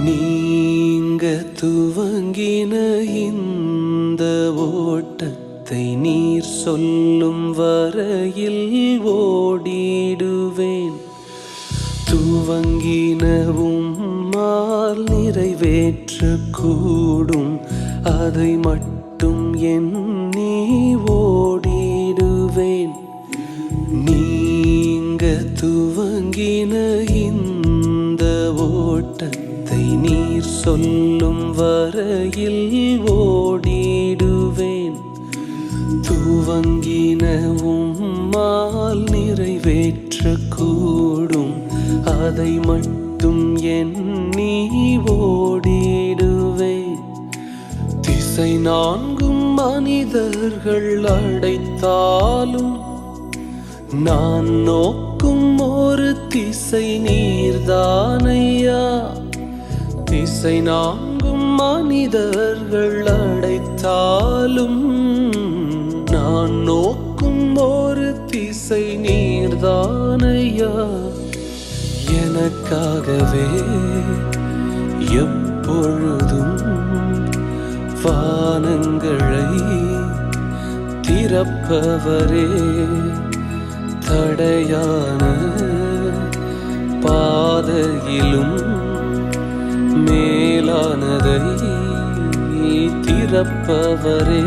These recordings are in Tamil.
நீங்க துவங்கின இந்த ஓட்டத்தை நீர் சொல்லும் வரையில் ஓடிடுவேன். துவங்கின உம்மால் நிறைவேற்றக்கூடும், அதை மட்டும் எண்ணி ஓடிடுவேன். நீங்க துவங்கின இந்த ஓட்டத்தை நீர் சொல்லும் வரையில் ஓடிடுவேன். துவங்கின உம்மால் நிறைவேற்றக்கூடும், அதை மட்டும் எண்ணி ஓடிடுவேன். திசை நான்கும் மனிதர்கள் அடைத்தாலும் நான் நோக்கும் ஒரு திசை நீர்தானையா. திசை நான்கும் மனிதர்கள் அடைத்தாலும் நான் நோக்கும் ஒரு திசை நீர்தானையா. எனக்காகவே எப்பொழுதும் வானங்களை திறப்பவரே, தடையான பாதையிலும் மேலானதை திறப்பவரே.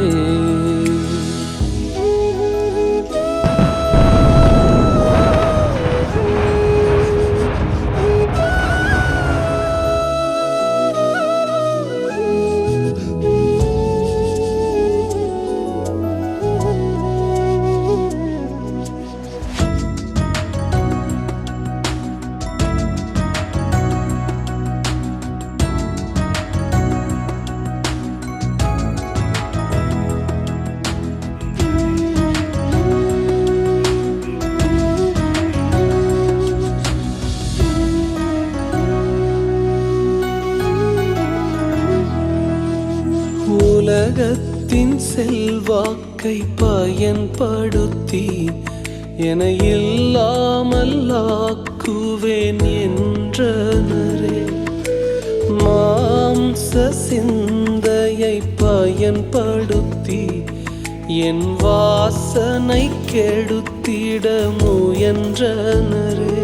உலகத்தின் செல்வாக்கை பயன்படுத்தி என இல்லாமல் ஆக்குவேன் என்றனரே. மாம்ச சிந்தையை பயன்படுத்தி என் வாசனை கெடுத்திட முயன்றனரே.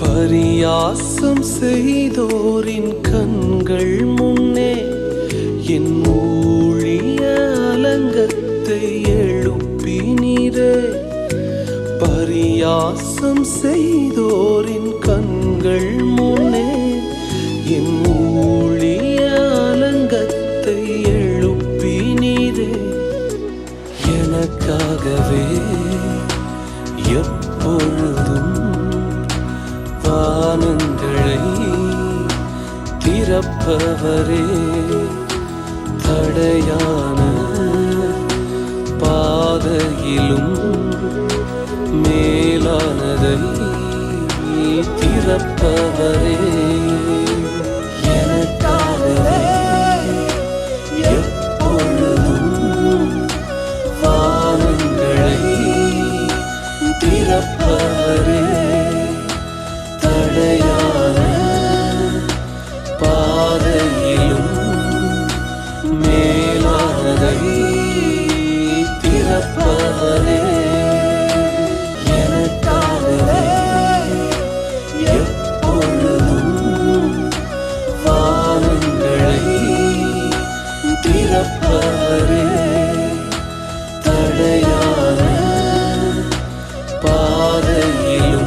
பரியாசம் செய்தோரின் கண்கள் முன்னே என் ஊழிய அலங்கத்தை எழுப்பினீரே. பரியாசம் செய்தோரின் கண்கள் முன்னே என் ஊழிய அலங்கத்தை எழுப்பினீரே. எனக்காகவே எப்பொழுதும் வானங்களை திறப்பவரே, தடையான பாதையிலும் மேலானதை திறப்பவரே. எனக்காகவே எப்பொழுதும் வானங்களை திறப்பவரே, தடையான பாதையிலும் மேலானதை திறப்பவரே. எனக்காகவே எப்பொழுதும் வானங்களை திறப்பவரே, தடையான பாதையிலும்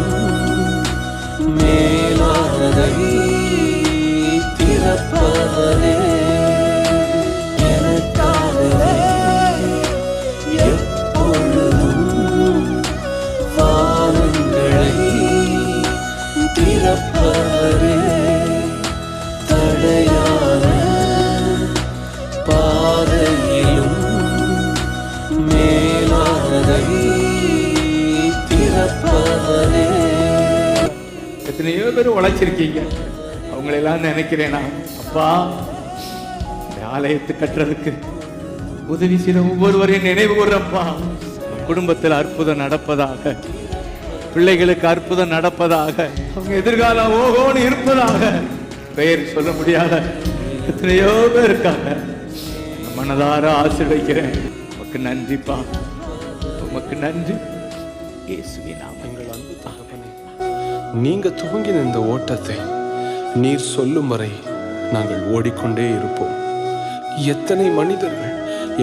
எத்தனையோ பேர் உழைச்சிருக்கீங்க. அவங்களெல்லாம் நினைக்கிறேனா அப்பா, இந்த ஆலயத்தை கட்டுறதுக்கு உதவி செய்த ஒவ்வொருவரையும் நினைவு கூறப்பா. குடும்பத்தில் அற்புதம் நடப்பதாக, பிள்ளைகளுக்கு அற்புதம் நடப்பதாக, அவங்க எதிர்காலம் ஓகோன்னு இருப்பதாக. பெயர் சொல்ல முடியாத எத்தனையோ பேர் இருக்காங்க. மனதார ஆசீர்வதிக்கிறேன். உமக்கு நன்றிப்பா, உமக்கு நன்றி. இயேசுவின் நாமத்தில். எங்கள் அன்பு தகப்பனே, நீங்க துவங்கின இந்த ஓட்டத்தை நீர் சொல்லும் வரை நாங்கள் ஓடிக்கொண்டே இருப்போம். எத்தனை மனிதர்கள்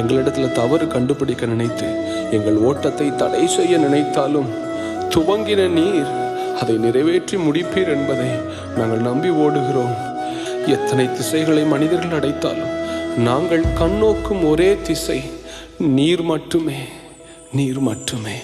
எங்களிடத்துல தவறு கண்டுபிடிக்க நினைத்து எங்கள் ஓட்டத்தை தடை செய்ய நினைத்தாலும் துவங்கின நீர் அதை நிறைவேற்றி முடிப்பீர் என்பதை நாங்கள் நம்பி ஓடுகிறோம். எத்தனை திசைகளை மனிதர்கள் அடைத்தாலும் நாங்கள் கண்ணோக்கும் ஒரே திசை நீர் மட்டுமே, நீர் மட்டுமே.